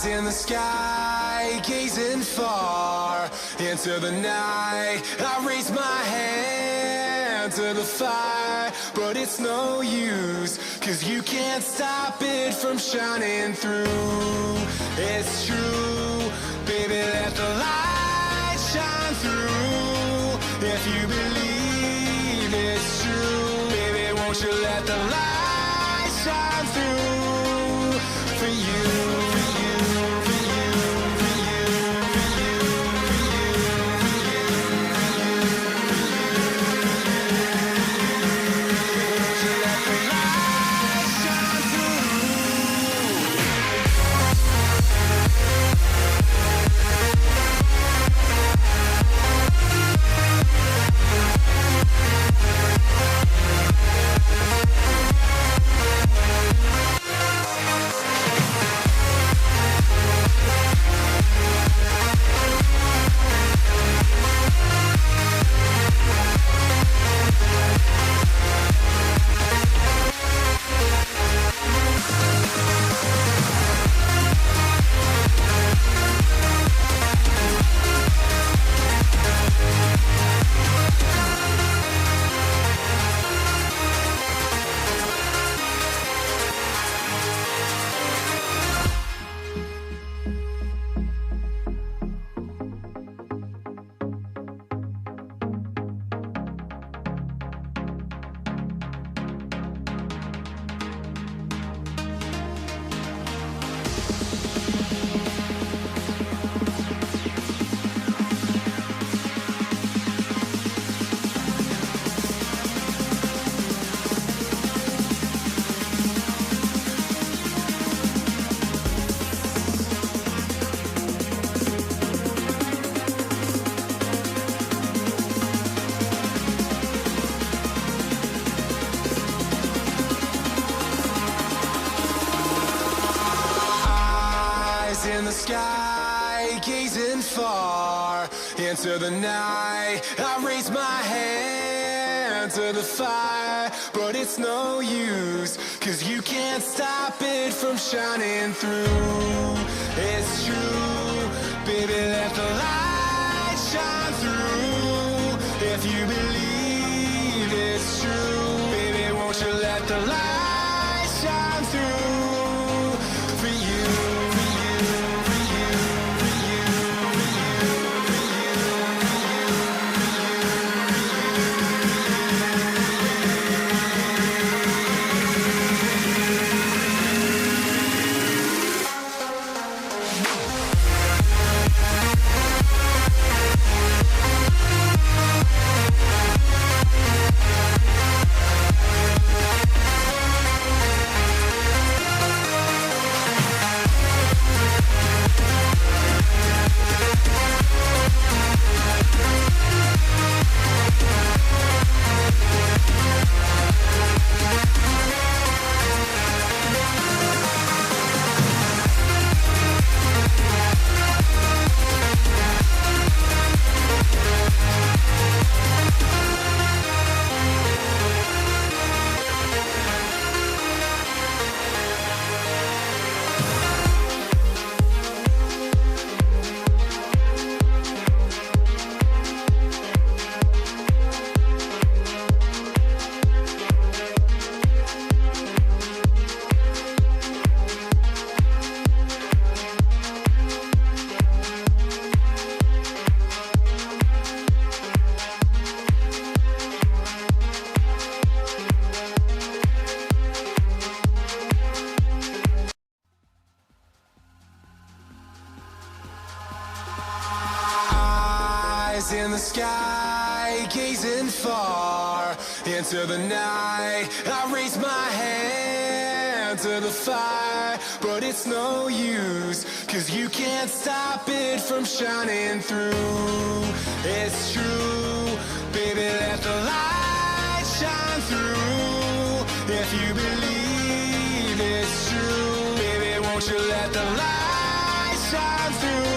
in the sky, gazing far into the night. I raise my hand to the fire, but it's no use, 'cause you can't stop it from shining through. It's true, baby, let the light shine through. If you believe it's true, baby, won't you let the light shine through for you. In the sky, gazing far into the night. I raise my hand to the fire, but it's no use, 'cause you can't stop it from shining through. It's true, baby, let the light shine through. If you believe it's true, baby, won't you let the light shine through for you. In the sky, gazing far into the night. I raise my hand to the fire, but it's no use, 'cause you can't stop it from shining through. It's true, baby, let the light shine through. If you believe it's true, baby, won't you let the light shine through.